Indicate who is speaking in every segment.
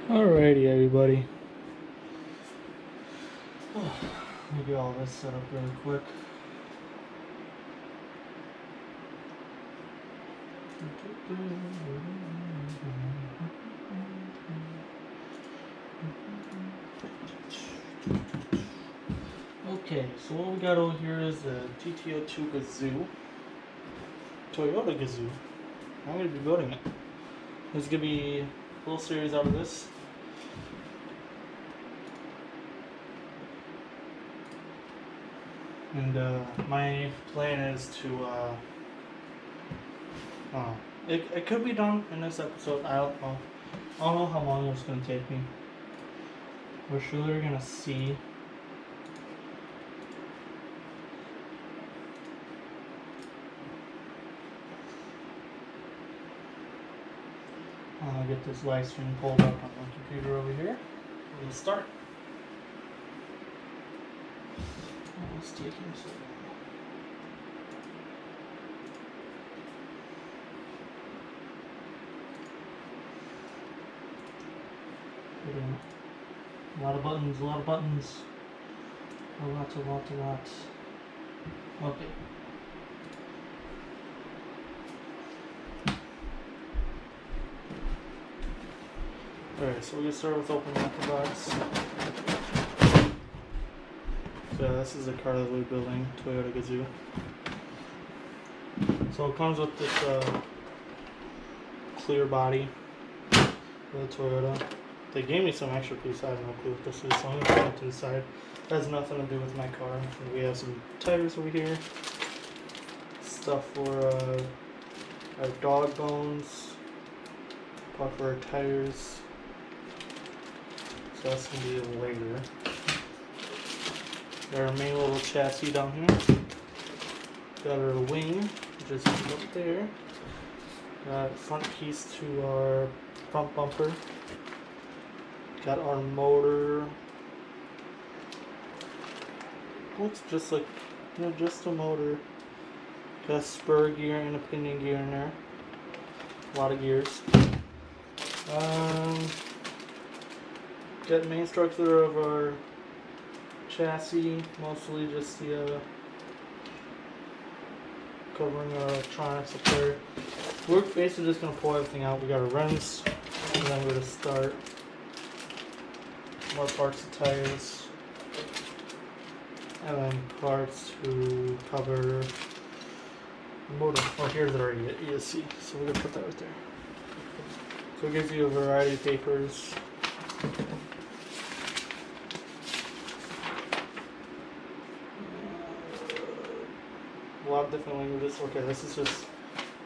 Speaker 1: Alrighty, everybody. Let me get all this set up really quick. Okay, so what we got over here is the TT-02 Gazoo. Toyota Gazoo. I'm going to be building it. There's going to be a little series out of this. And my plan is to, it could be done in this episode. I don't know. I don't know how long it's going to take me. We're surely going to see. I'll get this live stream pulled up on my computer over here. We'll start. Oh, it's taking so long. A lot of buttons, a lot of buttons. A lot. Okay. Alright, so we're going to start with opening up the box. So this is the car that we're building, Toyota Gazoo. So it comes with this clear body for the Toyota. They gave me some extra piece, I have no clue what this is, so I'm going to put it to the side. It has nothing to do with my car. And we have some tires over here. Stuff for our dog bones. Part for our tires. So that's going to be later. Got our main little chassis down here. Got our wing, which is up there. Got front piece to our front bumper. Got our motor. Looks just like, just a motor. Got a spur gear and a pinion gear in there. A lot of gears. Got the main structure of our chassis, mostly just the covering our electronics up there. We're basically just going to pull everything out. We got our rims, and then we're going to start. More parts of tires, and then parts to cover the motor. Oh, here's our ESC, so we're going to put that right there. So it gives you a variety of papers. A lot of different languages. Okay, this is just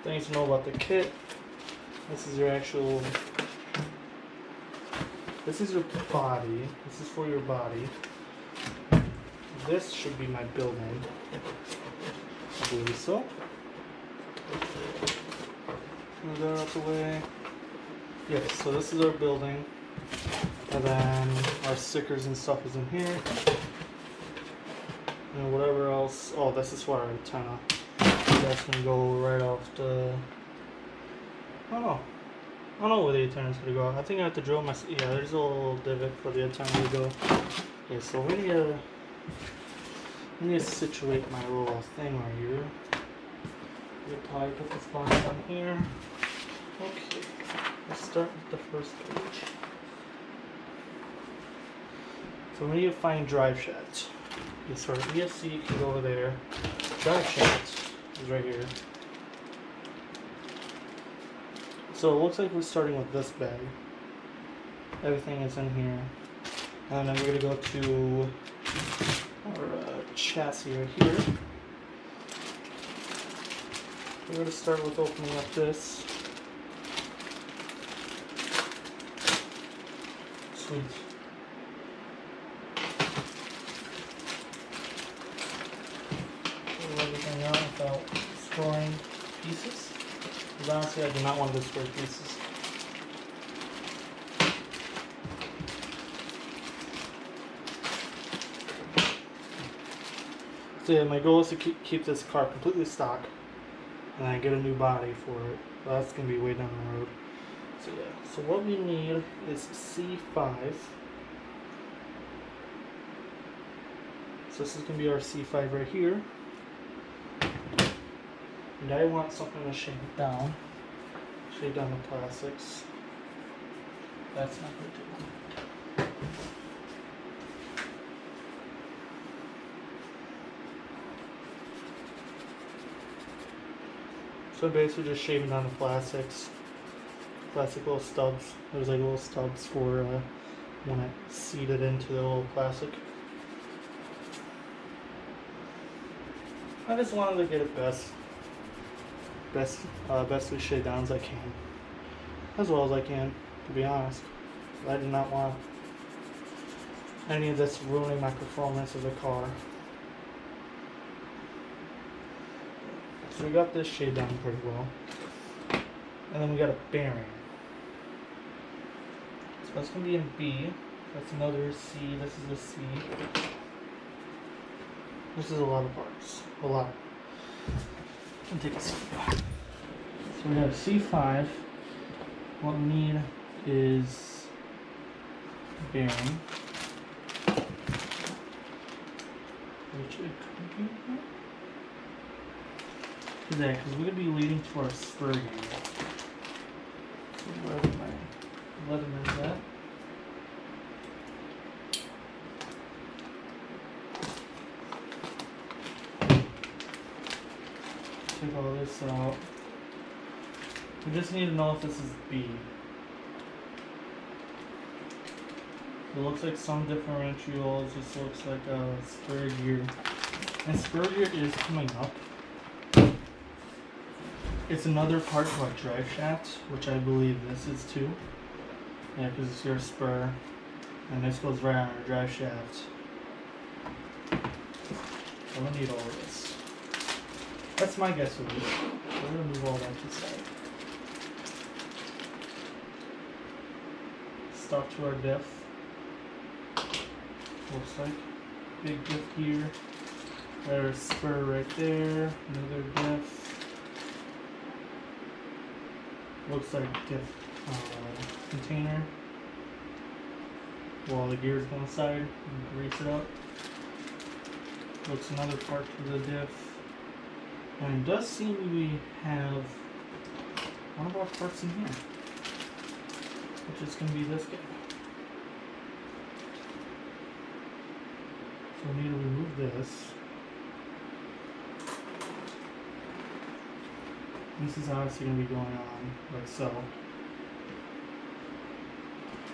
Speaker 1: things to know about the kit. This is your actual, this is your body. This is for your body. This should be my building. I believe so. Move that out the way. Yes, so this is our building. And then our stickers and stuff is in here. And whatever else. Oh, this is for our antenna. That's gonna go right off the. I don't know. I don't know where the antenna's gonna go. I think I have to drill my. Yeah, there's a little divot for the antenna to go. Okay, so we need to situate my little thing right here. We'll probably put this box on here. Okay, let's start with the first page. So we need to find drive shaft. Okay, so our ESC can go over there. Drive shaft is right here. So it looks like we're starting with this bag. Everything is in here. And then we're going to go to our chassis right here. We're going to start with opening up this. Sweet. Pull everything out without destroying pieces. Because honestly, I do not want to destroy pieces. So yeah, my goal is to keep this car completely stock, and then get a new body for it. But that's gonna be way down the road. So yeah, So what we need is C5. So this is going to be our C5 right here. And I want something to shade down. Shade down the plastics. That's not going to do. So basically just shaving down the plastics. Plastic little stubs. There's like little stubs for when it seated into the little plastic. I just wanted to get it bestly shade down as I can. As well as I can, to be honest. I do not want any of this ruining my performance of the car. So we got this shade down pretty well. And then we got a bearing. So that's going to be in B. That's another C. This is a C. This is a lot of parts. A lot. I'm going to take a C. So we have C5. What we need is bearing. Which it could be. Yeah, because we're going to be leading to our spur game. So where's my Leatherman's at? Take all this out. We just need to know if this is B. It looks like some differentials. This looks like a spur gear. And spur gear is coming up. It's another part of our drive shaft, which I believe this is too. Yeah, because it's your spur. And this goes right on our drive shaft. So we'll need all of this. That's my guess with it. We're going to move all that to the side. Stuck to our diff. Looks like. Big diff here. There's spur right there. Another diff. Looks like diff container. While the gears go inside and grease it up. Looks another part to the diff. And it does seem we have one of our parts in here, which is going to be this guy. So we need to remove this. This is obviously going to be going on like so.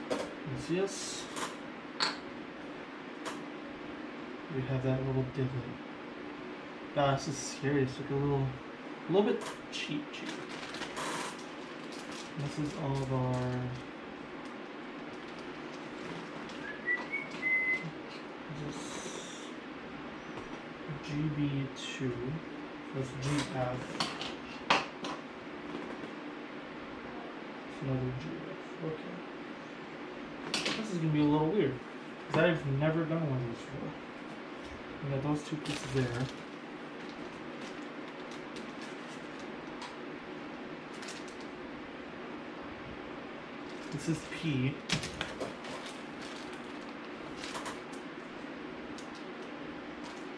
Speaker 1: You see this? We have that little divot. God, this is scary. It's like a little bit cheap. This is all of our GB2. That's GF. It's another GF. Okay. This is gonna be a little weird because I've never done one of these before. We got those two pieces there. This is P.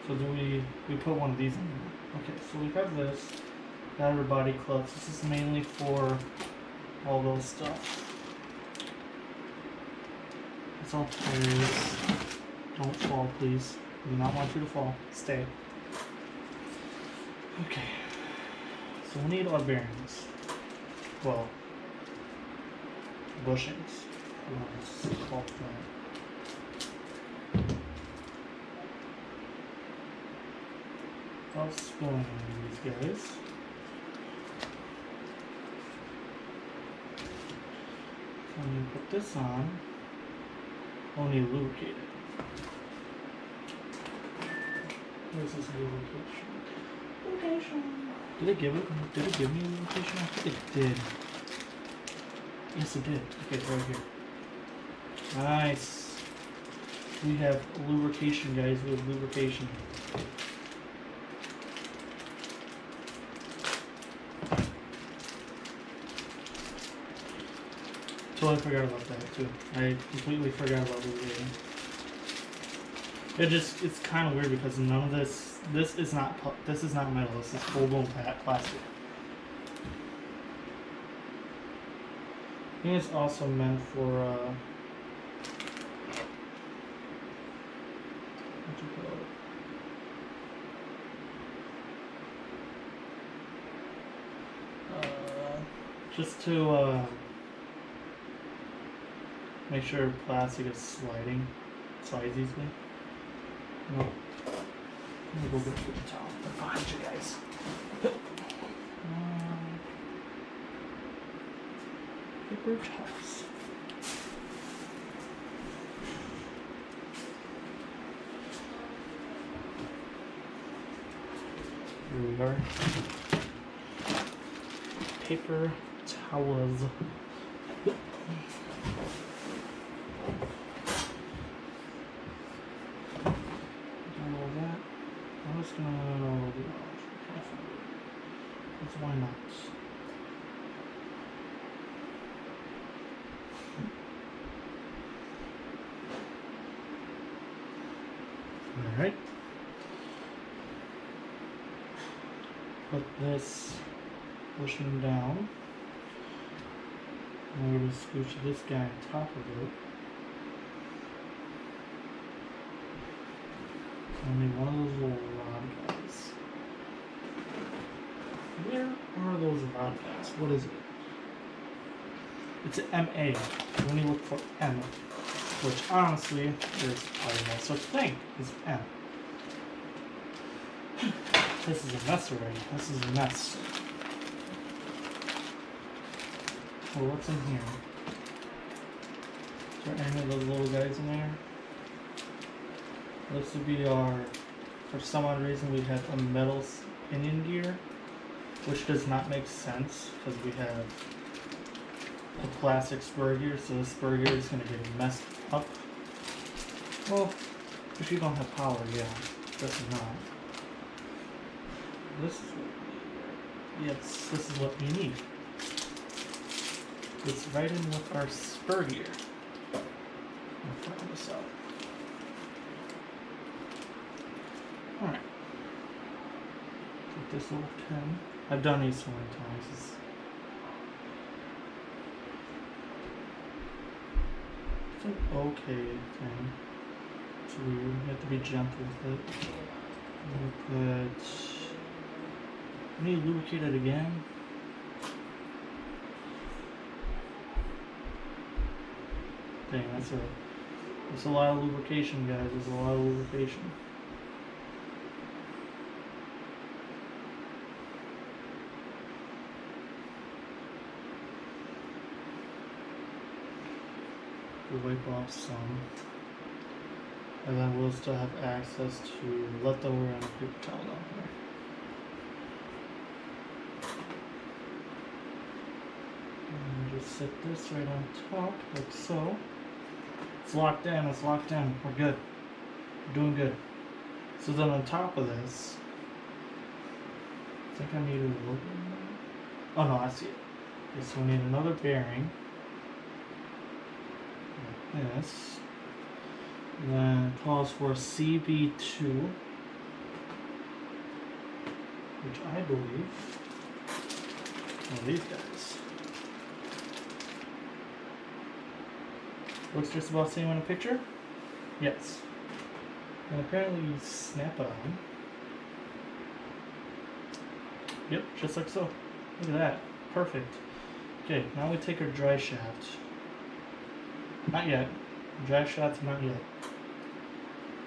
Speaker 1: So do we put one of these in there? Okay, so we have this. Got our body clubs. This is mainly for all those stuff. It's all tires. Don't fall, please. I do not want you to fall. Stay. Okay. So we need our bearings. Well, bushings. I'll spoil these guys. So when you put this on, we'll need to lubricate it. Where's this lubrication? Did it give me a lubrication? I think it did. Yes, it did. Okay, it's right here. Nice. We have lubrication, guys. We have lubrication. Totally forgot about that too. I completely forgot about lubricating. It's kind of weird because none of this is not metal. This is full blown plastic. I think it's also meant for what you call it? Just to make sure plastic is slides easily. No. Let me go get the towel. They're behind you guys. Paper towels. Here we are. Paper towels. I'm just gonna do orange. That's why not. Alright. Put this pushing down. And we're going to scooch this guy on top of it. I need one of those little rod guys. Where are those rod guys? What is it? It's an MA. When you look for M, which honestly, there's probably no such thing as M. This is a mess already. This is a mess. Well, what's in here? Is there any of those little guys in there? Looks to be our, for some odd reason we have a metal pinion gear, which does not make sense because we have a plastic spur gear, so the spur gear is going to get messed up. Well, if you don't have power, yeah, this is not. This is what we need. Yes, this is what we need. It's right in with our spur gear. I'll find this out. Alright. Take this little pin. I've done these so many times. It's an okay thing. It's weird. You have to be gentle with it. I'm gonna put. I need to lubricate it again. Dang, that's a lot of lubrication, guys. There's a lot of lubrication. We'll wipe off some, and then we'll still have access to leftover and a paper towel down here. And just set this right on top, like so. It's locked in, it's locked in. We're good. We're doing good. So then on top of this, I think I need a little bit more. Oh no, I see it. Okay, so we need another bearing. Like this. And then it calls for CB2, which I believe are these guys. Looks just about the same in a picture? Yes. And apparently you snap it on. Yep, just like so. Look at that. Perfect. Okay, now we take our dry shaft. Not yet. Dry shaft, not yet.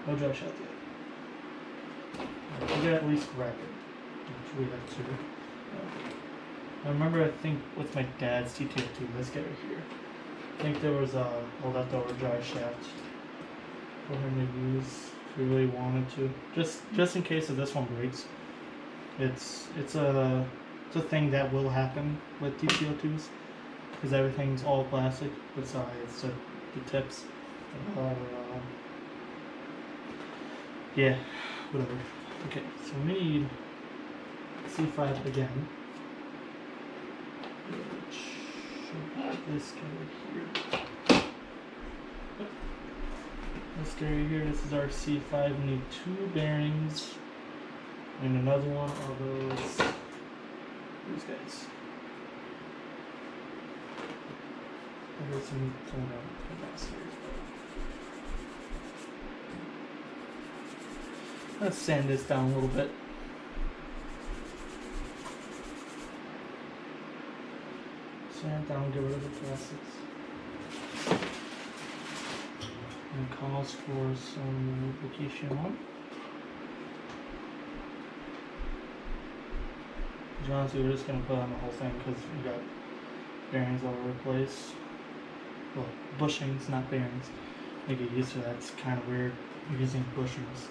Speaker 1: No dry shaft yet. We gotta at least wrap it. Which we have to. I remember, I think, with my dad's TT-02, this guy right here. I think there was a leftover dry shaft for him to use if he really wanted to. Just in case if this one breaks. It's a thing that will happen with TT-02s because everything's all plastic besides the tips. Yeah, whatever. Okay, so we need C5 again. Which This guy right here. This guy right here, this is our C5. We need 2 bearings and another one of these guys. There's some let's sand this down a little bit. Sand down, get rid of the plastics. And it calls for some lubrication on. Honestly, we're just gonna put on the whole thing because we got bearings all over the place. Well, bushings, not bearings. I get used to that. It's kind of weird using bushings.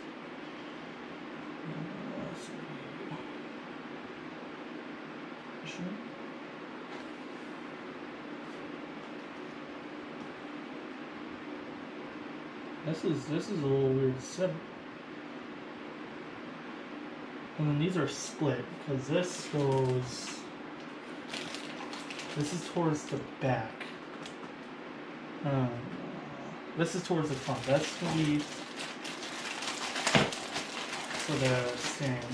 Speaker 1: This is a little weird to set. And then these are split because this is towards the back. This is towards the front. That's gonna be for the stand.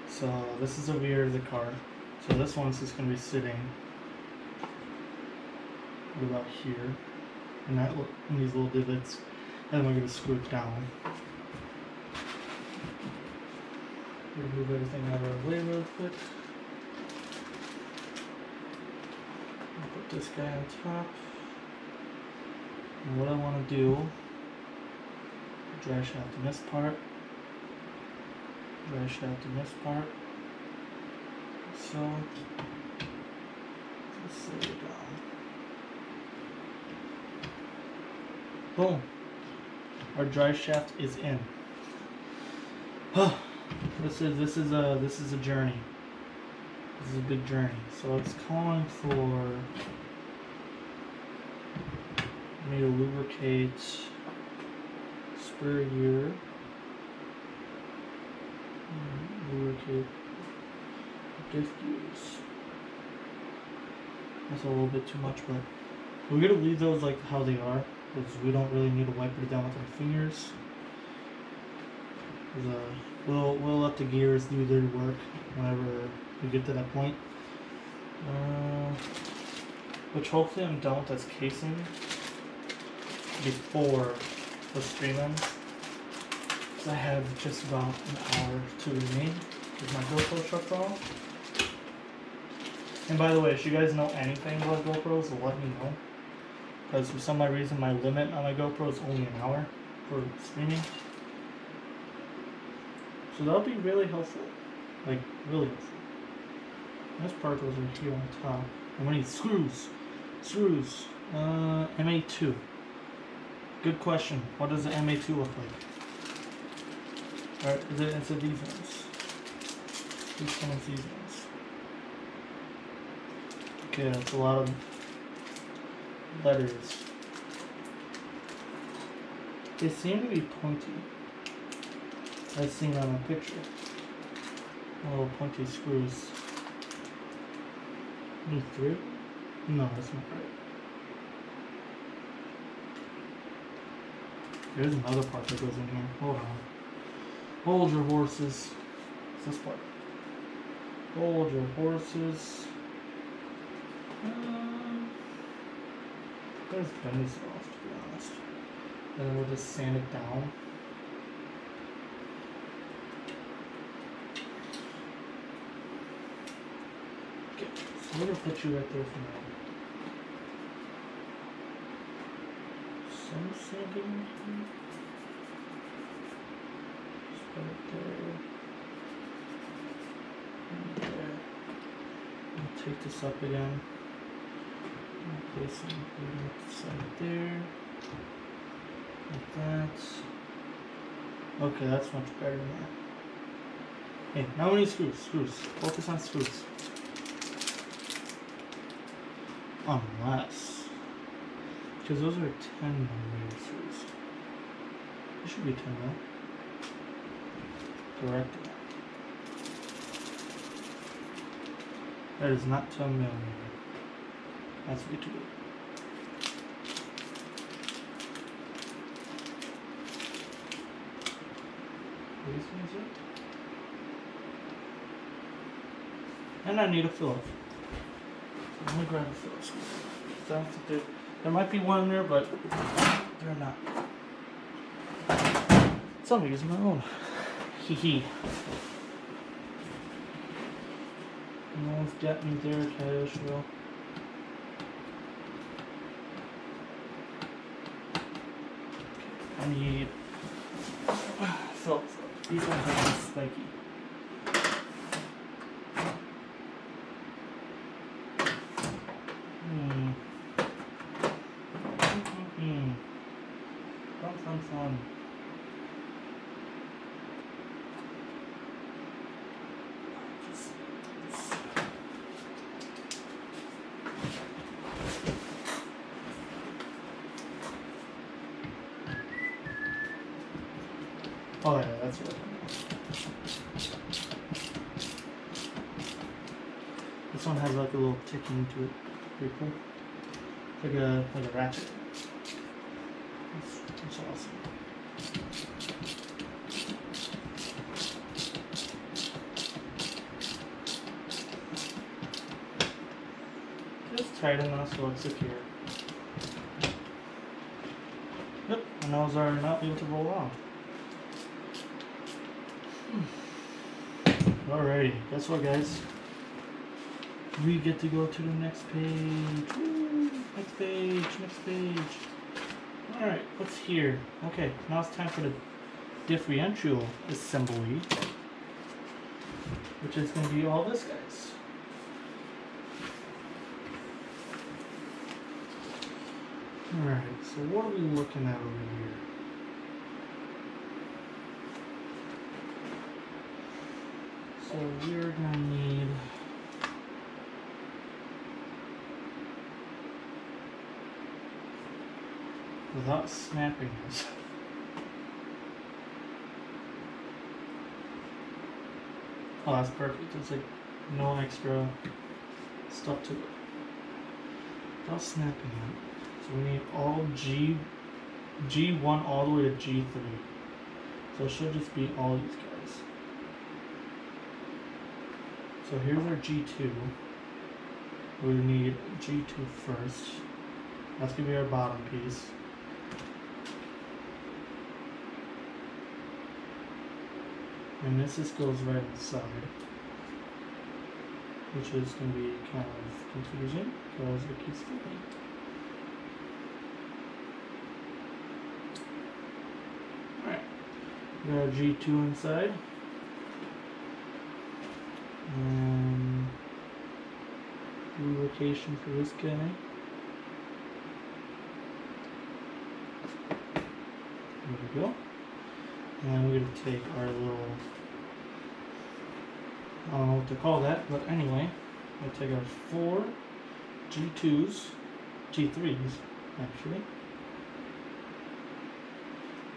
Speaker 1: So this is the rear of the car. So this one's just gonna be sitting about here, and in these little divots, and then we're gonna screw it down. Remove everything out of our way real quick. I'll put this guy on top. And what I want to do, dry shaft in this part, dry shaft in this part. So, let's set it down. Boom. Our dry shaft is in. This is a journey. This is a big journey. So it's calling for me to lubricate spur gear. Lubricate diff gears. That's a little bit too much, but we're gonna leave those like how they are because we don't really need to wipe it down with our fingers. We'll let the gears do their work whenever we get to that point. Which hopefully I'm done with this casing before the stream ends. I have just about an hour to remain with my GoPro shuts off. And by the way, if you guys know anything about GoPros, let me know. Because for some odd reason, my limit on my GoPro is only an hour for streaming. So that'll be really helpful. Like, really helpful. This part goes right here on top. And we need screws. Screws. MA2. Good question. What does the MA2 look like? Alright, it's a these ones. These ones, these ones. Okay, that's a lot of letters. They seem to be pointy. As seen on the picture. Little pointy screws. Need 3? No, that's not right. There's another part that goes in here. Hold on. Hold your horses. It's this part. Hold your horses. There's bunnies off, to be honest. And then we'll just sand it down. Okay, so we're gonna put you right there for now. Some sanding here. Just put it there. And there. I'll take this up again. Place some right there. Like that. Okay, that's much better than that. Hey, now we need screws. Screws. Focus on screws. Unless. Because those are 10mm screws. It should be 10 though. Correct. That is not 10 millimeter. That's way too big. And I need a Phillips. So let me grab a Phillips. There might be one in there, but they're not. So I'm using my own. Hee hee. No one's got me there, Casual. I need Phillips. These ones are spiky. Fun. Oh yeah, that's right. This one has like a little ticking to it. Pretty cool. Like a ratchet. That's awesome. Just tight enough so it's secure. Yep, and those are not able to roll off. Alrighty, guess what, guys? We get to go to the next page. Woo, next page. Alright, what's here? Okay, now it's time for the differential assembly, which is going to be all this, guys. Alright, so what are we looking at over here? So we're going to need without snapping this. Oh, that's perfect. It's like no extra stuff to it. Without snapping it. So we need all G1 all the way to G3. So it should just be all these guys. So here's our G2. We need G2 first. That's going to be our bottom piece. And this just goes right inside, which is going to be kind of confusing because it keeps flipping. Alright, we got our G2 inside. And lubrication for this guy. There we go. And we're going to take our little, I don't know what to call that, but anyway, we'll take our 4 G2s, G3s actually,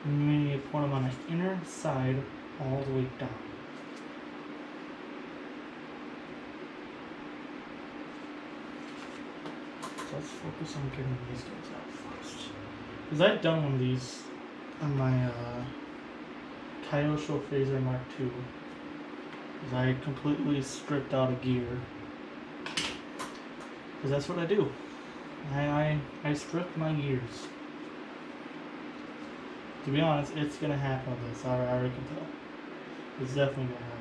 Speaker 1: and we need to put them on the inner side all the way down. So let's focus on getting these guys out first. Because I've done one of these on my TT-02 Phaser Mark II. Because I completely stripped out a gear. Because that's what I do. I strip my gears. To be honest, it's gonna happen with this. I already can tell. It's definitely gonna happen.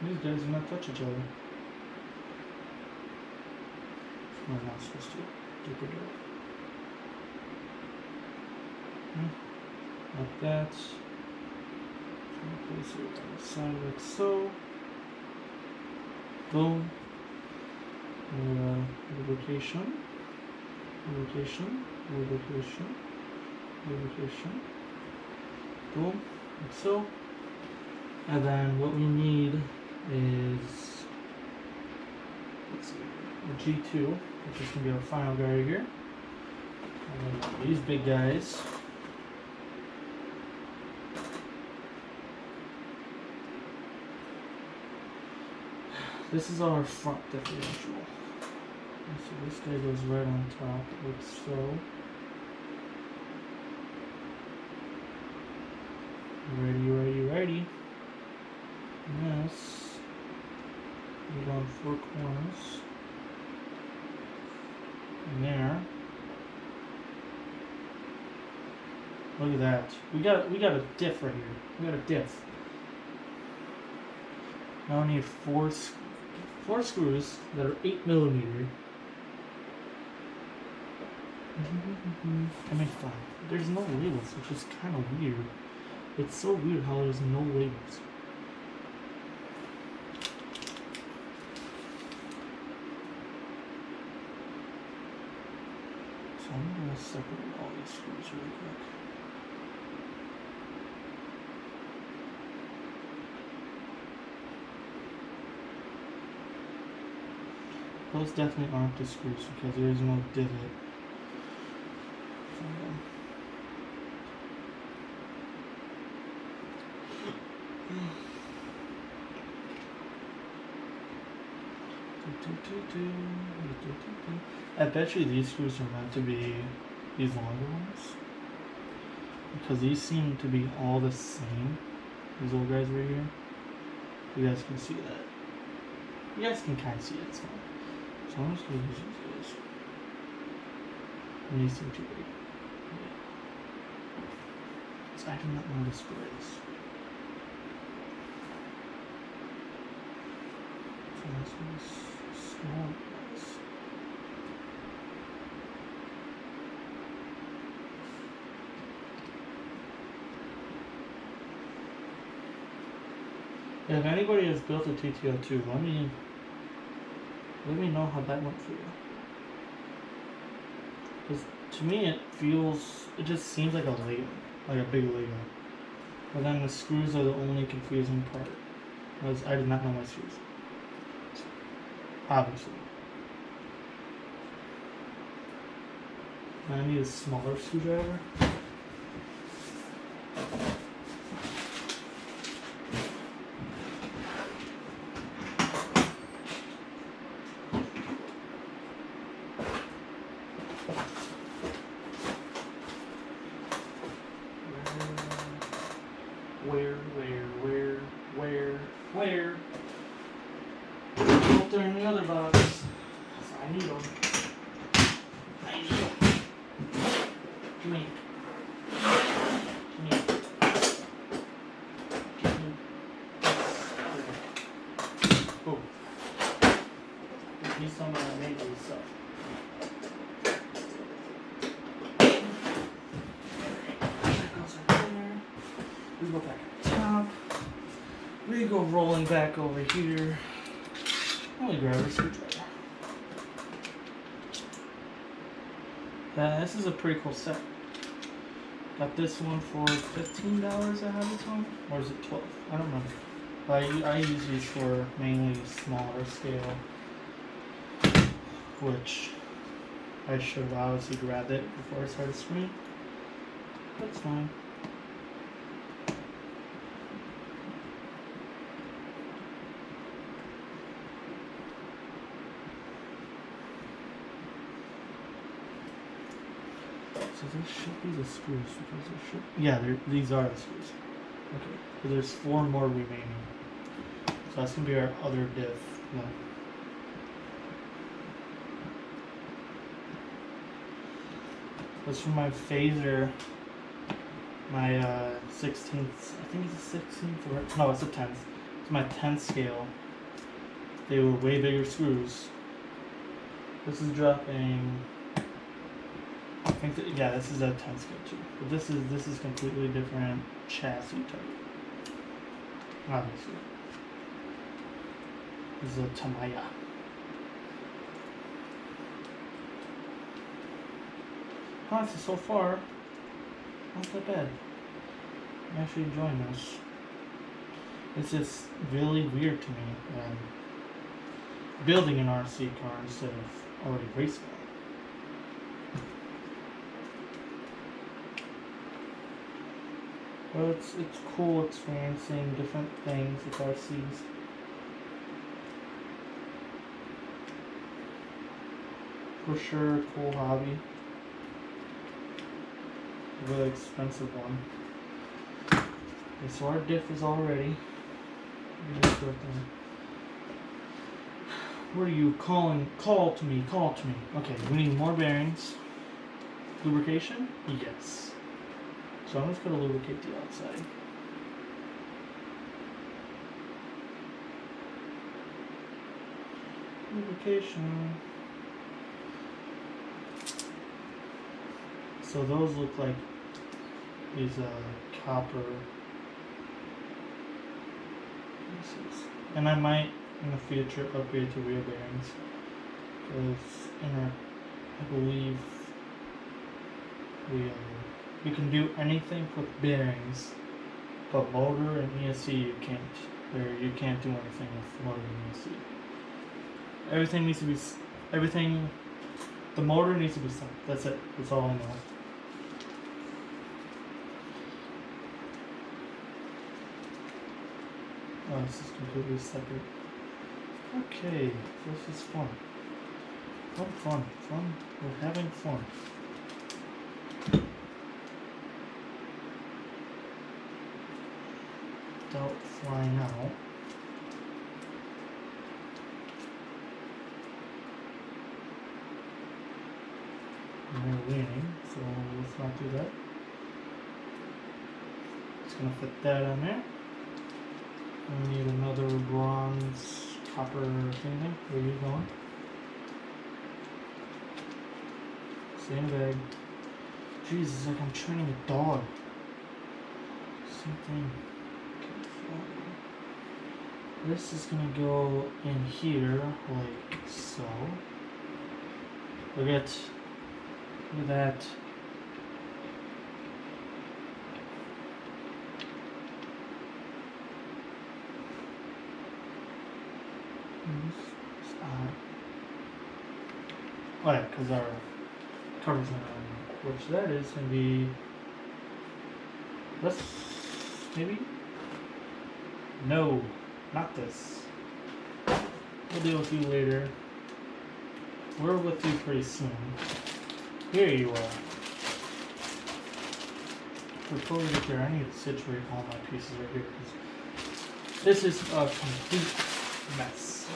Speaker 1: These guys do not touch each other. We're not supposed to. Super dope. Like that. Place it on the side like so. Boom. Lubrication. Boom. Like so. And then what we need is, let's see, the G2, which is going to be our final guy here. And then these big guys. This is our front differential. So this guy goes right on top, like so. Ready. Yes. We go on 4 corners. And there. Look at that. We got a diff right here. We got a diff. Now I need four screws that are 8mm. I mean, fine. There's no labels, which is kind of weird. It's so weird how there's no labels. So I'm gonna separate all these screws really quick. Those definitely aren't the screws because there is no divot. I bet you these screws are meant to be these longer ones because these seem to be all the same. These old guys right here. You guys can see that. You guys can kind of see it. It's fine. So I'm just going to use these guys. And these seem too big. Yeah. So I do not want to spray this. So this is small. Yeah, if anybody has built a TT-02, let me know how that went for you. Because to me it just seems like a Lego, like a big Lego. But then the screws are the only confusing part. Because I did not know my screws. Obviously. And I need a smaller screwdriver. Where? Out there in the other box. I need them. Give me. Oh. Give me some amazing stuff. That goes right there. We go back up top. We go rolling back over here. Only grab a screwdriver. This is a pretty cool set. Got this one for $15 I have this one. Or is it 12? I don't remember. I use these for mainly smaller scale. Which I should have obviously grabbed it before I started screen. That's fine. So this should be the screws because there should. Yeah, these are the screws. Okay, so there's 4 more remaining. So that's gonna be our other diff. No. That's from my phaser. My 16th. I think it's a 16th or no, it's a 10th. It's my 10th scale. They were way bigger screws. This is dropping. I think that, yeah, this is a 10 scale too. But this is completely different chassis type. Obviously. This is a Tamaya. Honestly, so far, not that bad. I'm actually enjoying this. It's just really weird to me building an RC car instead of already racing one. Well, it's cool experiencing different things with RCs. For sure, cool hobby. A really expensive one. Okay, so our diff is all ready. What are you calling? Call to me, call to me. Okay, we need more bearings. Lubrication? Yes. So I'm just going to lubricate the outside. Lubrication. So those look like these copper pieces. And I might in the future upgrade to real bearings. Because I believe we can do anything with bearings, but motor and ESC you can't. Or you can't do anything with motor and ESC. Everything needs to be the motor needs to be sunk. That's it. That's all I know. Oh, this is completely separate. Okay, this is fun. Fun. We're having fun. Without flying out. We're leaning, so let's not do that. Just gonna fit that on there. We need another bronze copper thing. Where are you going? Stay in the bag. Jesus, like I'm training a dog. Same thing. This is gonna go in here like so. Look at that. Oh yeah, because our cover's not on, which that is gonna be. Let's maybe. No, not this. We'll deal with you later. We're with you pretty soon. Here you are. Before we get there, I need to situate all my pieces right here because this is a complete mess.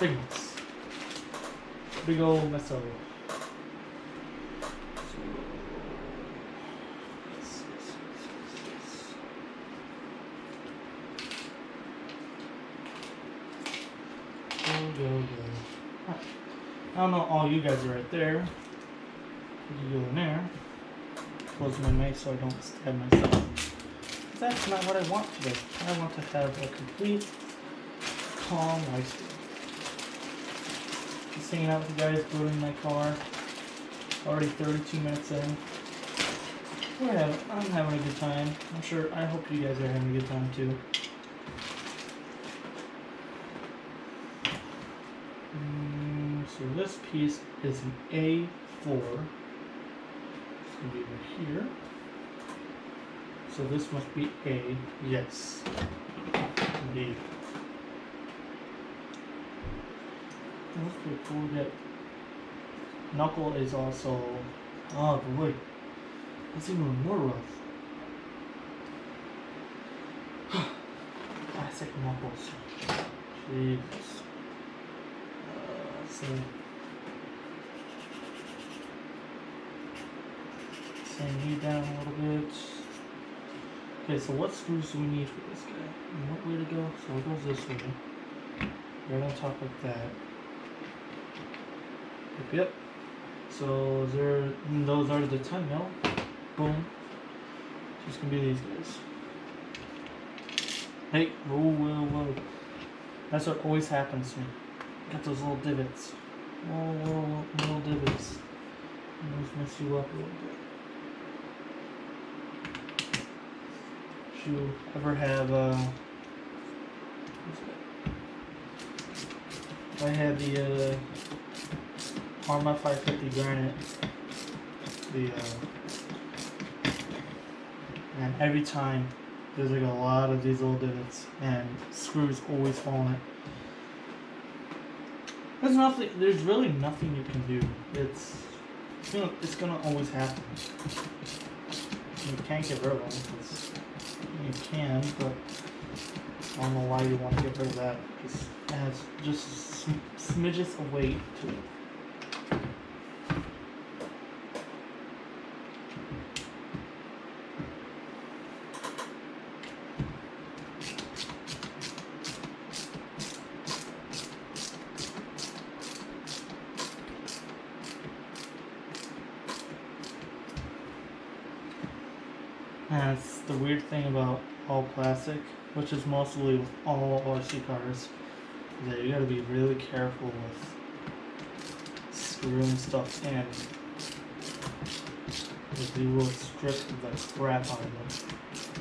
Speaker 1: Big mess. Big old mess of it. Go. I don't know, all you guys are right there. You can go in there. Close my knife so I don't stab myself. That's not what I want today. I want to have a complete, calm lifestyle. Just hanging out with you guys, building my car. Already 32 minutes in. I'm having a good time. I hope you guys are having a good time too. So this piece is an A4. It's going to be over here. So this must be A. Yes. Indeed. That's pretty cool. That knuckle is also. Oh boy. That's even more rough. Classic knuckles. Jesus. Sand you down a little bit. Okay, so what screws do we need for this guy? And what way to go? So it goes this way. Right on top like that. Yep. So those are the 10 mil. Boom. Just gonna be these guys. Hey, whoa. That's what always happens to me. Got those little divots. Little divots. Those mess you up a little bit. If you ever have I had the Arma 550 Granite. And every time there's like a lot of these little divots and screws always fall in it. There's nothing. There's really nothing you can do. It's gonna always happen. You can't get rid of them. You can, but I don't know why you want to get rid of that. Just adds just smidges of weight to it. And it's the weird thing about all plastic, which is mostly with all RC cars, is that you gotta be really careful with screwing stuff in. Because you will strip the crap out of it.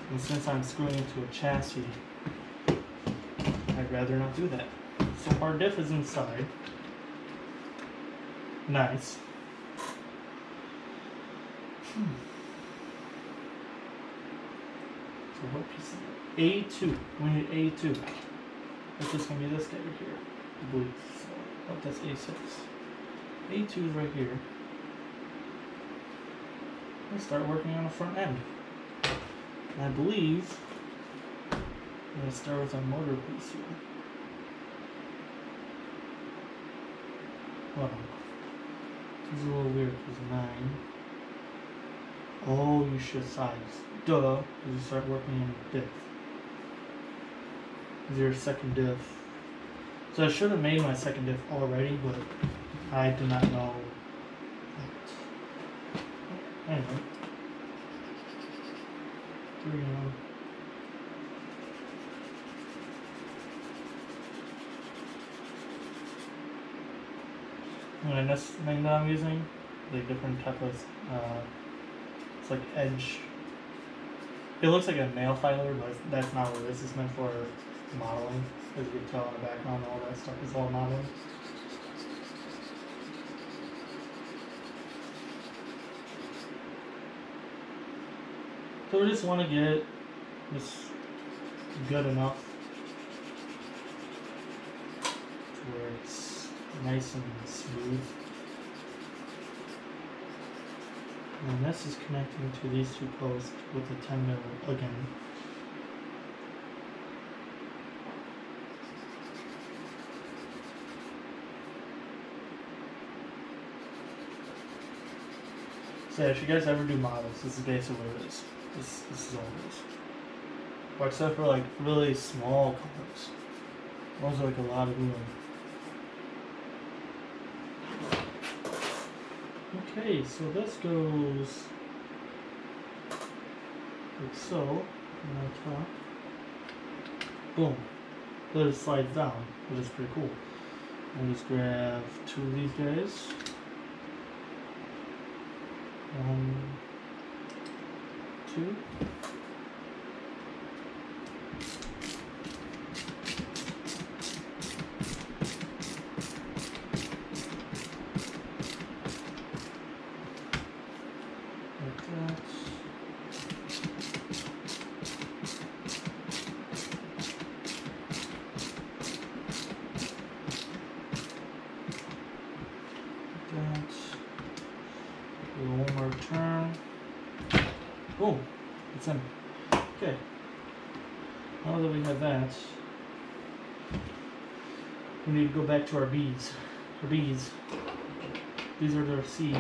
Speaker 1: And since I'm screwing into a chassis, I'd rather not do that. So our diff is inside. Nice. So what piece is it? A2. We need A2. That's just gonna be this guy right here, I believe. So, oh, that's A6. A2 is right here. Let's start working on the front end. And I believe I'm gonna start with a motor piece here. Hold on. This is a little weird because 9. Oh, you should size. Duh. Because you start working on diff. This is your second diff. So I should have made my second diff already, but I did not know that. Anyway. 3 on. And this thing that I'm using, like different type of, it's like edge. It looks like a nail filer, but that's not what it is. It's meant for modeling, as you can tell in the background. All that stuff is all modeling. So we just want to get this good enough to where it's nice and smooth. And this is connecting to these 2 posts with a 10mm again. So if you guys ever do models, this is basically what it is. This is all it is. Or except for like really small cars. Those are like a lot of room. Okay, so this goes like so, and on top, boom, then it slides down, which is pretty cool. I'll just grab 2 of these guys. 1, 2. One more turn. Boom. It's in. Okay. Now that we have that, we need to go back to our B's. Our B's. These are their C's.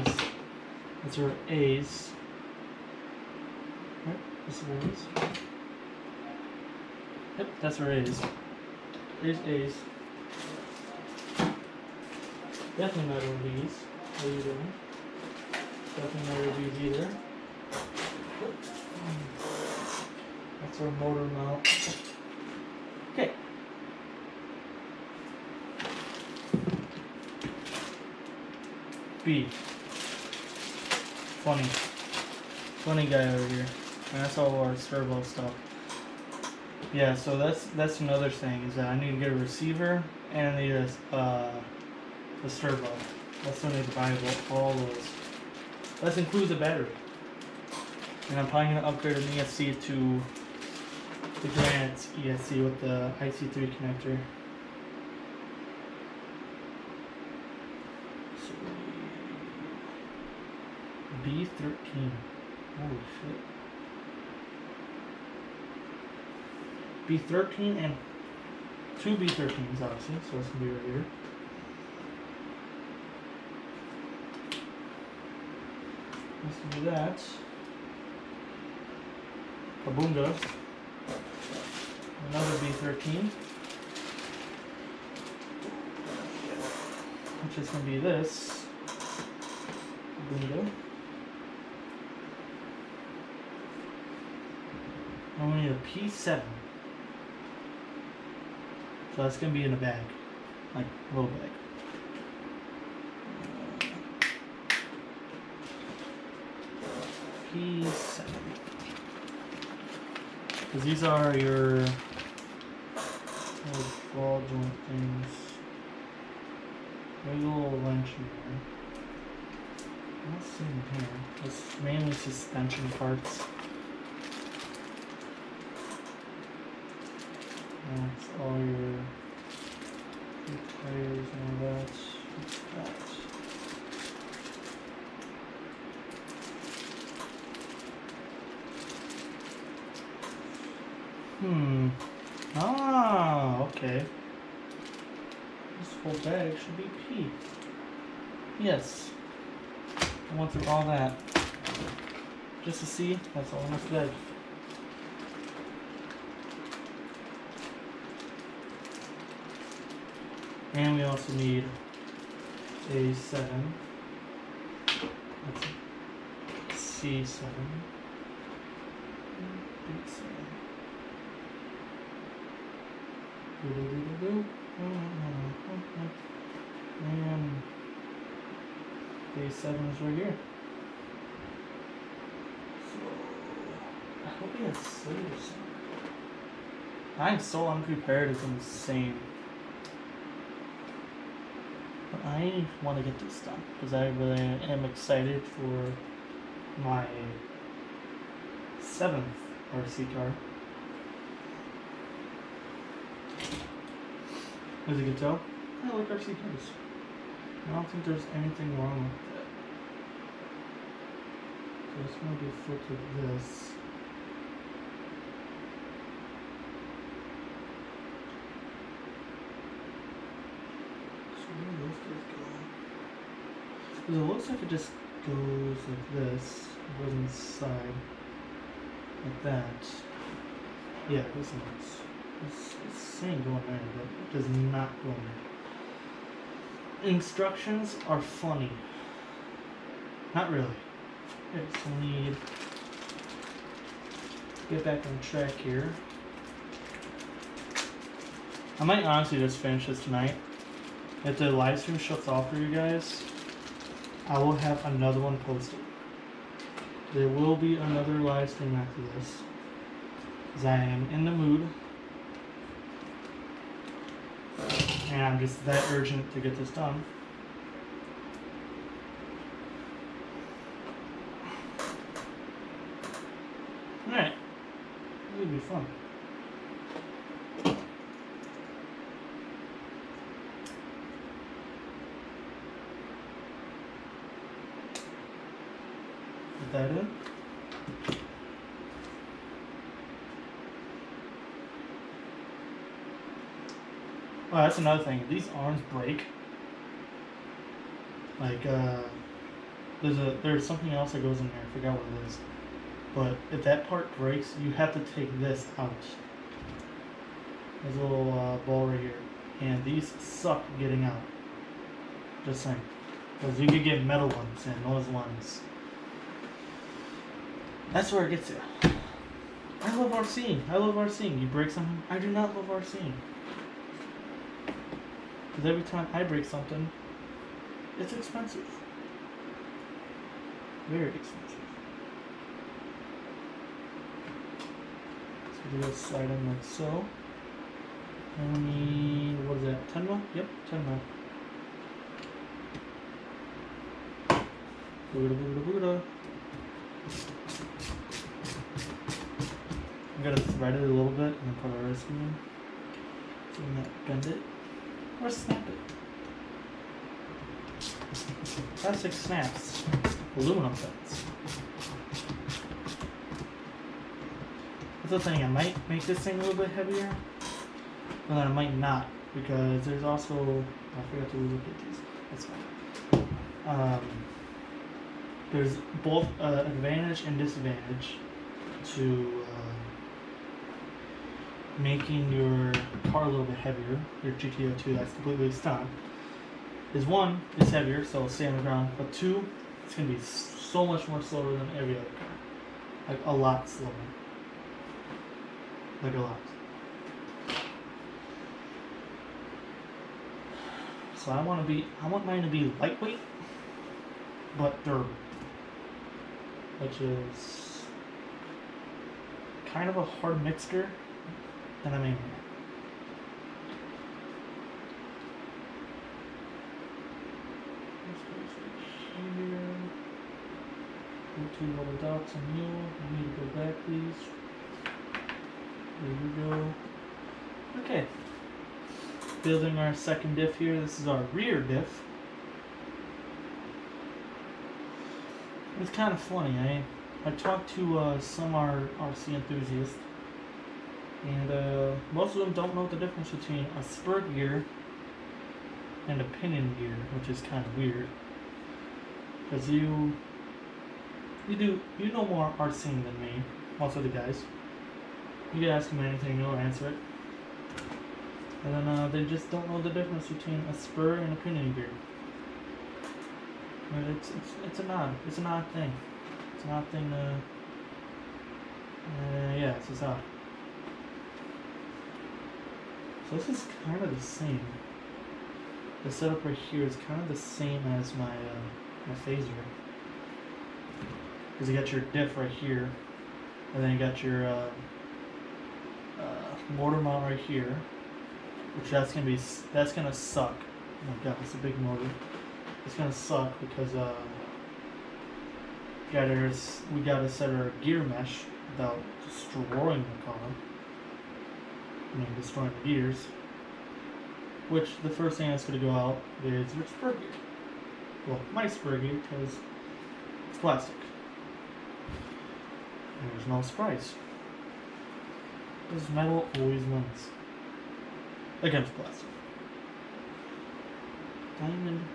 Speaker 1: That's our A's. Right? This is our A's. Yep, that's our A's. There's A's. Definitely not our B's. What are you doing? Definitely not our B's either. That's our motor mount. Okay. B. Funny guy over here. And that's all our servo stuff. Yeah, so that's another thing is that I need to get a receiver and I need a servo. That's when I need to buy all those. That includes the battery. And I'm probably going to upgrade an ESC to the Grant ESC with the IC3 connector. B13. Holy shit. B13 and 2 B13s, obviously, so it's gonna be right here. Let's do that. Kabunga. Another B13. Which is going to be this. Kabunga. And we need a P7. So that's going to be in a bag. Like a little bag. P7. Because these are your little ball joint things. There's a little wrench in there. I'm not seeing it here. It's mainly suspension parts. That's all your tires and all that. What's that? Ah, okay. This whole bag should be P. Yes. I went through all that. Just to see, that's all in this bag. And we also need a 7. That's a C7. And base 7 is right here. So I hope he has sleeves. I'm so unprepared, it's insane. But I want to get this done because I really am excited for my 7th RC car. As you can tell, I like RC cars. I don't think there's anything wrong with that. So it's going to be flipped with this. So where do those guys go? Because it looks like it just goes like this. It goes inside. Like that. Yeah, this one's. It's saying go in there, but it does not go in there. Instructions are funny. Not really. Okay, so we need to get back on track here. I might honestly just finish this tonight. If the live stream shuts off for you guys, I will have another one posted. There will be another live stream after this. Because I am in the mood. And I'm just that urgent to get this done. Alright. This will be fun. Put that in. Oh, that's another thing. If these arms break, like there's something else that goes in there. I forgot what it is. But if that part breaks, you have to take this out. There's a little ball right here, and these suck getting out. Just saying, because you could get metal ones and those ones. That's where it gets you. I love RCing. I love RCing. You break something. I do not love RCing. Because every time I break something, it's expensive. Very expensive. So do this slide in like so. And we need, what is that, 10 mil? Yep, 10 mil. Booda, booda, booda. I'm gonna thread it a little bit and then put a rescue in. So we not bend it. Or snap it. Plastic snaps. aluminum sides. That's the thing, I might make this thing a little bit heavier, but then I might not, because there's also, I forgot to look at these, that's fine. There's both advantage and disadvantage to making your car a little bit heavier, your TT-02 that's completely stock. Is one, it's heavier, so it'll stay on the ground, but two, it's going to be so much more slower than every other car. Like a lot slower. Like a lot. So I want mine to be lightweight, but durable. Which is kind of a hard mixture that I'm aiming at. Here. Go to little dots on you. I need to go back, please. There we go. Okay. Building our second diff here. This is our rear diff. It's kind of funny. I talked to some RC enthusiasts, and most of them don't know the difference between a spur gear and a pinion gear, which is kind of weird. Because you know more RCing than me, most of the guys. You can ask them anything, they'll answer it. And then they just don't know the difference between a spur and a pinion gear. But it's an odd thing. It's an odd thing to yeah, it's just odd. So this is kind of the same. The setup right here is kind of the same as my phaser. Because you got your diff right here, and then you got your motor mount right here, which that's gonna suck. Oh my god, it's a big motor. It's gonna suck because we gotta set our gear mesh without destroying the car. I mean, destroying the gears. Which the first thing that's gonna go out is your spur gear. Well, my spur gear, because it's plastic. And there's no surprise. Because metal always wins against plastic. Diamond, no.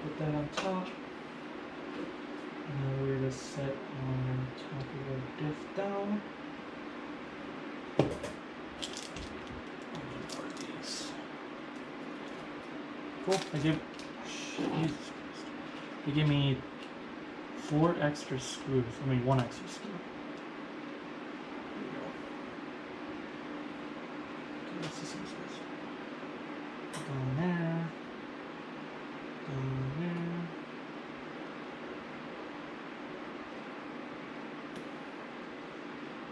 Speaker 1: Put that on top. And now we're going to set on top of our diff down. These. Cool. They give me 4 extra screws. I mean, 1 extra screw. There we go. Okay, that's the same size. Down there. Down there.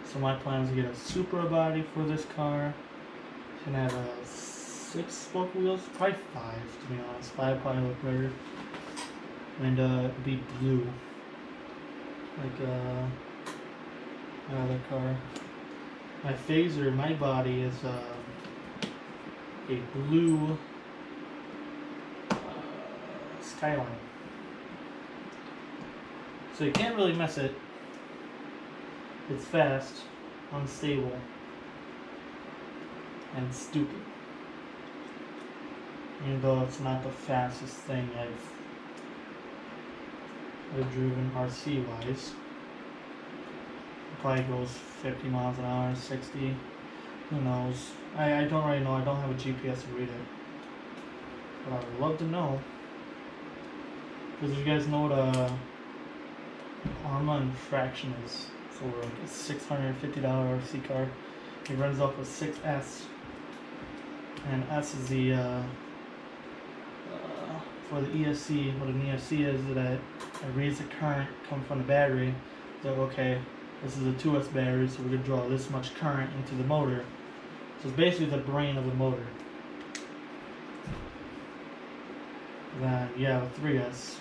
Speaker 1: So my plan is to get a Supra body for this car. It's gonna have 6 spoke wheels, probably 5 to be honest. 5 probably look better. And it'd be blue, like my other car. My phaser, my body is a blue Skyline. So you can't really mess it. It's fast, unstable, and stupid. Even though it's not the fastest thing I've driven RC wise. It probably goes 50 miles an hour, 60. Who knows? I don't really know. I don't have a GPS to read it. But I would love to know. Because you guys know what Arma and Fraction is. So like a $650 RC car. It runs off a 6S. And S is the for the ESC. What an ESC is that it reads the current coming from the battery. So okay, this is a 2S battery, so we're gonna draw this much current into the motor. So it's basically the brain of the motor. Then you have a 3S.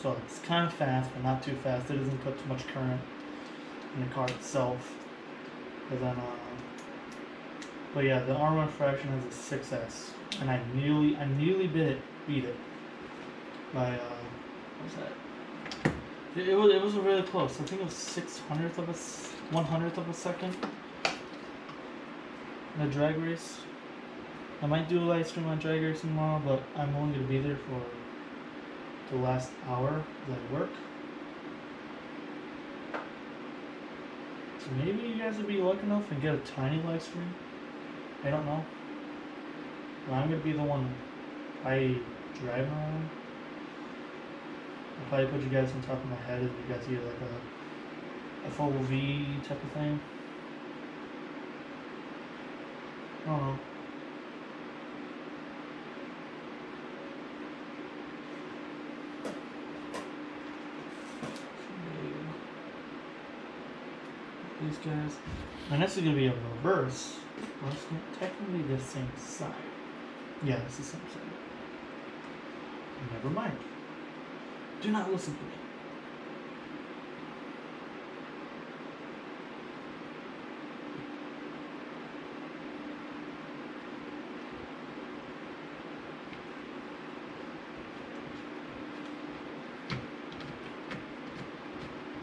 Speaker 1: So it's kind of fast, but not too fast. It doesn't put too much current in the car itself. But then, but yeah, the armor fraction has a 6S, and I nearly beat it by what was that? It was really close. I think it was 100th of a second in a drag race. I might do a live stream on drag race tomorrow, but I'm only gonna be there for the last hour that I work. So maybe you guys will be lucky enough and get a tiny live stream. I don't know. But I'm gonna be the one I driving around. I'll probably put you guys on top of my head if you guys get like a full V type of thing. I don't know. These guys. And this is gonna be a reverse. Well, it's technically the same side. Yeah, it's the same side. Never mind. Do not listen to me.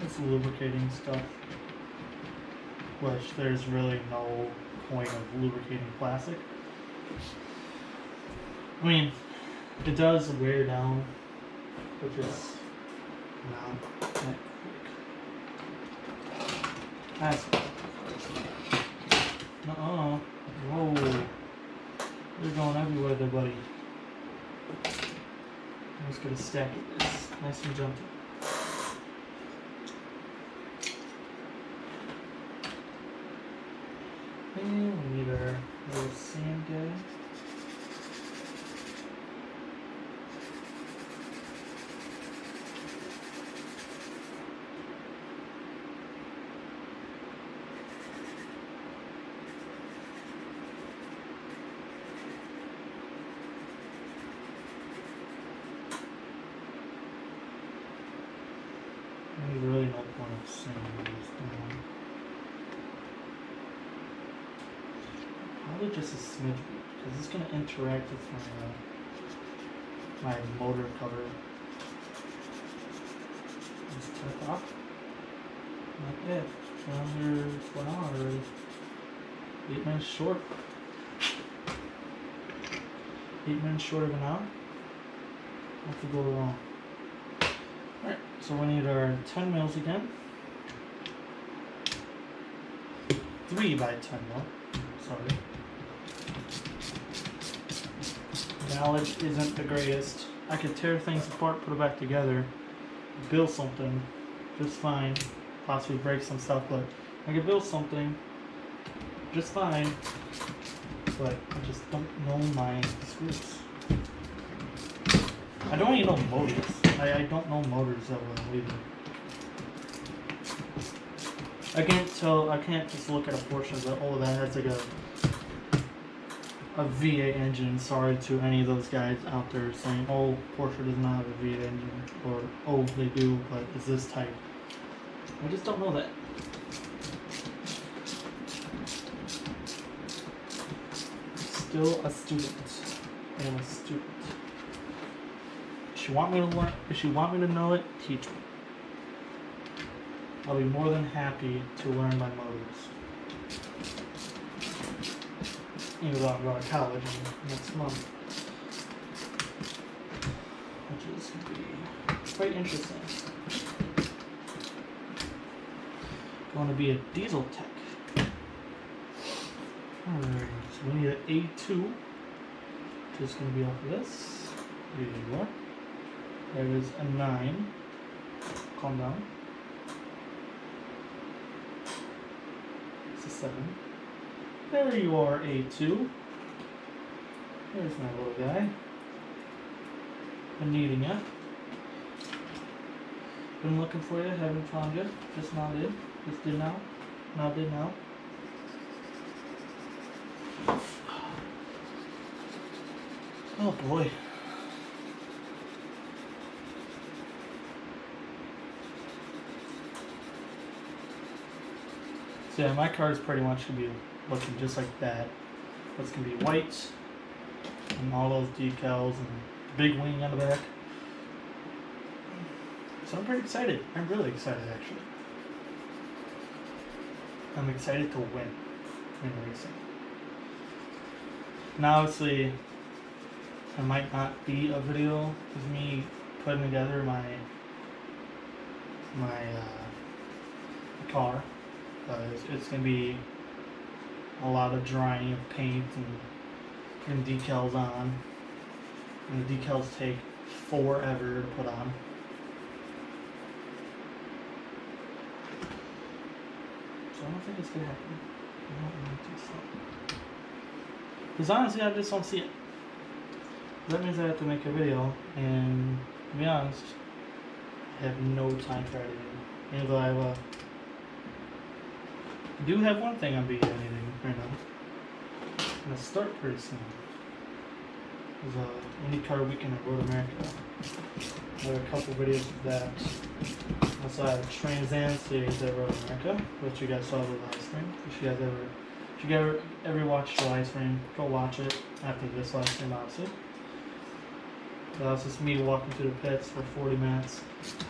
Speaker 1: It's lubricating stuff, which there's really no point of lubricating plastic. I mean, it does wear down, but just not that quick. That's whoa. You're going everywhere there, buddy. I'm just gonna stack this nice and gentle. And we need our little sand guy. There's really no point of sanding this down. Probably just a smidge because it's going to interact with my motor cover. Just tap off. Like that. Around here for an hour already. 8 minutes short. 8 minutes short of an hour. What could go wrong? Alright, so we need our 10 mils again. 3 by 10 mil. Sorry. Knowledge isn't the greatest. I could tear things apart, put it back together, build something just fine, possibly break some stuff, but I could build something just fine, but I just don't know my screws. I don't even know motors. I don't know motors that well either. I can't just look at a portion of that, oh, that's like a V8 engine. Sorry to any of those guys out there saying, oh, Porsche does not have a V8 engine, or oh, they do, but it's this type. I just don't know that. Still a student. I am a student. If you want me to learn, if you want me to know it, teach me. I'll be more than happy to learn my motors. Even though I'm going to college next month, which is going to be quite interesting. Going to be a diesel tech. Alright, so we need an A2. Just going to be off of this. There you are. There is a 9. Calm down. It's a 7. There you are, A2. There's my little guy. Been needing you. Been looking for you, haven't found you. Just now did. Just did now. Now did now. Oh boy. So yeah, my car is pretty much gonna be looking just like that. It's gonna be white and all those decals and big wing on the back. So I'm pretty excited. I'm really excited actually. I'm excited to win in racing. Now obviously there might not be a video of me putting together my car. It's gonna be a lot of drying of paint and decals on. And the decals take forever to put on. So I don't think it's gonna happen. I don't want to stop. Because honestly, I just don't see it. That means I have to make a video, and to be honest, I have no time for editing. Even though I do have one thing I'm editing right now. I'm gonna start pretty soon. There's IndyCar weekend at Road America. I have a couple videos of that. Also, I have Trans Am series at Road America, which you guys saw the live stream. If you guys ever watched the live stream, go watch it after this live stream, obviously. That's just me walking through the pits for 40 minutes.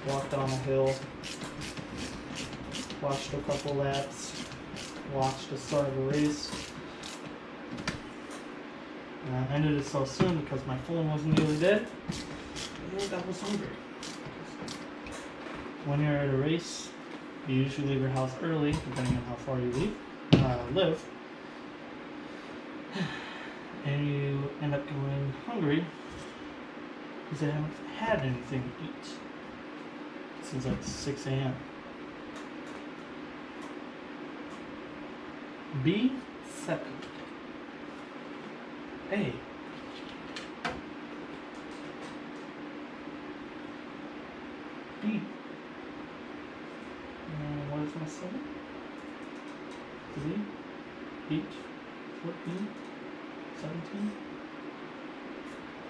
Speaker 1: Walked down a hill, watched a couple laps, watched the start of the race. And I ended it so soon because my phone was nearly dead. And I was hungry. When you're at a race, you usually leave your house early, depending on how far you live. And you end up going hungry because I haven't had anything to eat since like 6 a.m. B7. A. B. And what is my 7? 3, 8, 14, 17.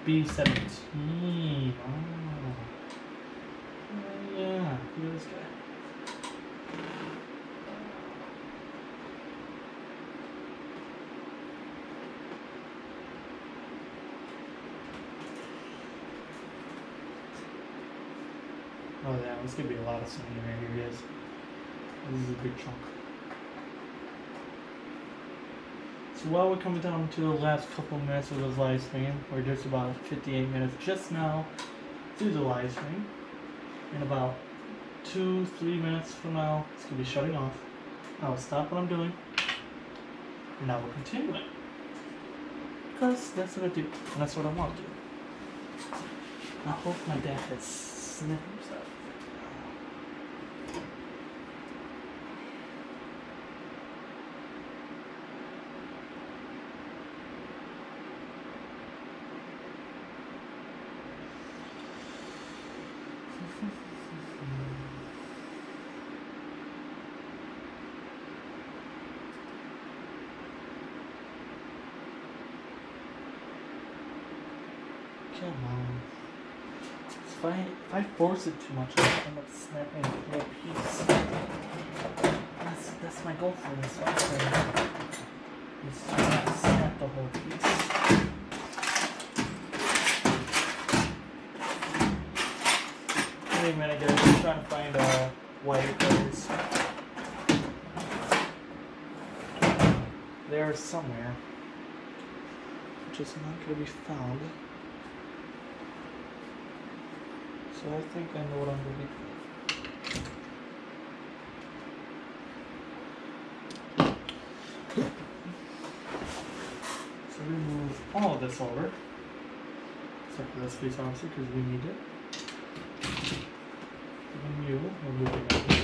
Speaker 1: B17. Oh. Yeah. Look at this guy. Oh yeah, this could be a lot of swinging right here, guys. This is a big chunk. So while we're coming down to the last couple minutes of this live stream, we're just about 58 minutes just now through the live stream. In about 2-3 minutes from now, it's going to be shutting off. I will stop what I'm doing, and I will continue it. Because that's what I do, and that's what I want to do. I hope my dad has sniffed himself. Come on. If I force it too much, I'll end up snapping the whole piece. That's my goal for this one. Is to not snap the whole piece. Wait a minute, guys. I'm trying to find wire cutters. They're somewhere. Just not going to be found. So I think I know what I'm going to do. So remove all of this over. Except for this piece, obviously, because we need it. And you will move it over.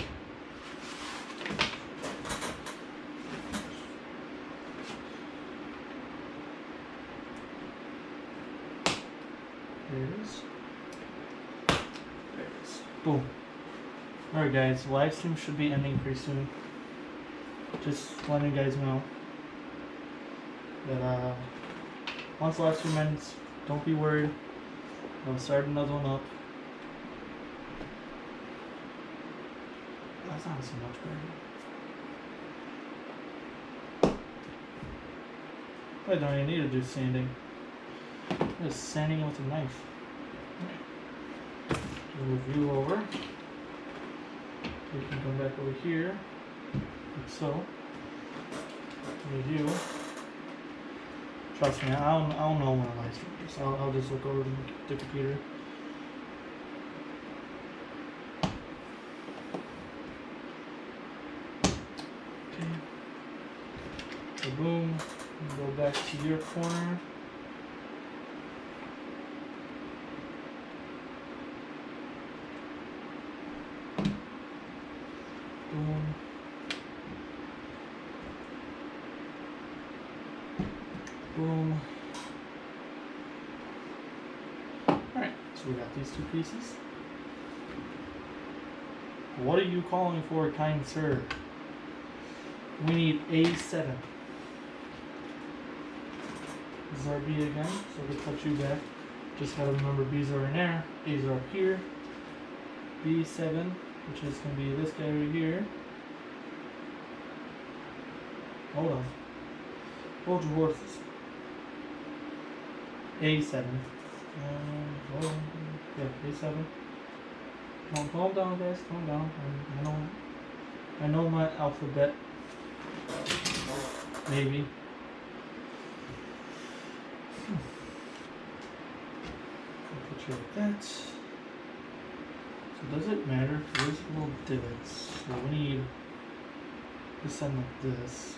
Speaker 1: There it is. Boom. Alright guys, live stream should be ending pretty soon. Just letting you guys know that once the live stream ends, don't be worried. I'll start another one up. That's not so much better. I don't even need to do sanding. Just sanding it with a knife. Move you over. We can come back over here, like so. Move you. Trust me, I don't know when I live stream this. I'll just look over the computer. Okay. So boom. Go back to your corner. Boom. Boom. Alright, so we got these two pieces. What are you calling for, kind sir? We need A7. This is our B again, so we put you back. Just gotta remember B's are in there, A's are up here. B7, which is gonna be this guy right here. Hold on. Hold your horses. A7. Hold on. Yeah, A7. Calm down, guys. Calm down. I know my alphabet. Maybe. I'll put you like that. So does it matter? There's little divots. So we need this end like this.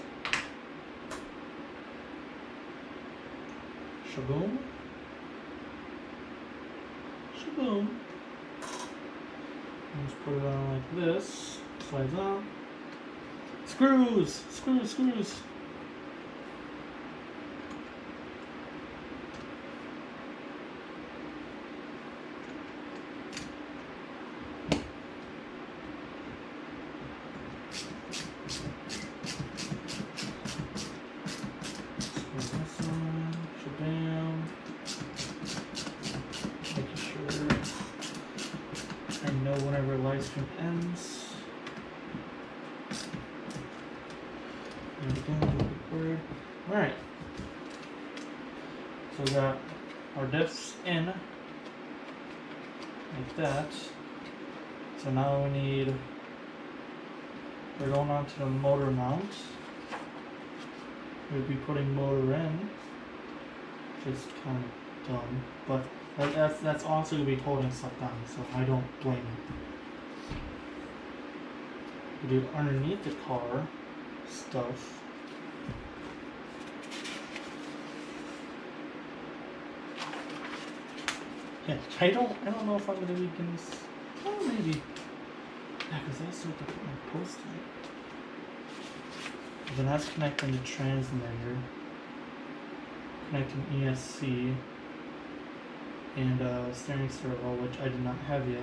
Speaker 1: Shaboom. Shaboom. Let's put it on like this. Slides on. Screws! Screws, screws! Whenever live stream ends. Alright. So we got our diffs in. Like that. So now we need, we're going on to the motor mount. We'll be putting motor in. Just kind of dumb. But that's also going to be holding stuff down, so I don't blame it. We do underneath the car stuff. Yeah, I don't know if I'm going to be getting this. Oh, maybe. Yeah, because I still have to put my post in it. Then that's connecting the transmitter, connecting ESC. And steering servo, which I did not have yet.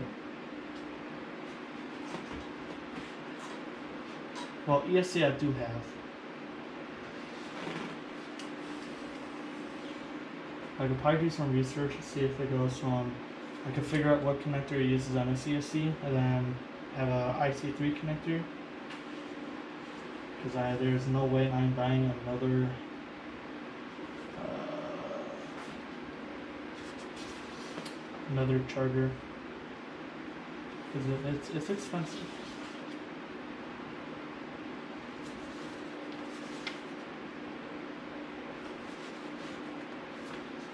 Speaker 1: Well, ESC I do have. I could probably do some research to see if it goes from, I could figure out what connector it uses on this ESC, and then have a IC3 connector. Because there's no way I'm buying another charger, because it's expensive.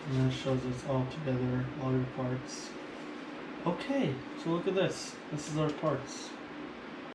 Speaker 1: And that shows us all together, all your parts. Okay, so look at this. This is our parts.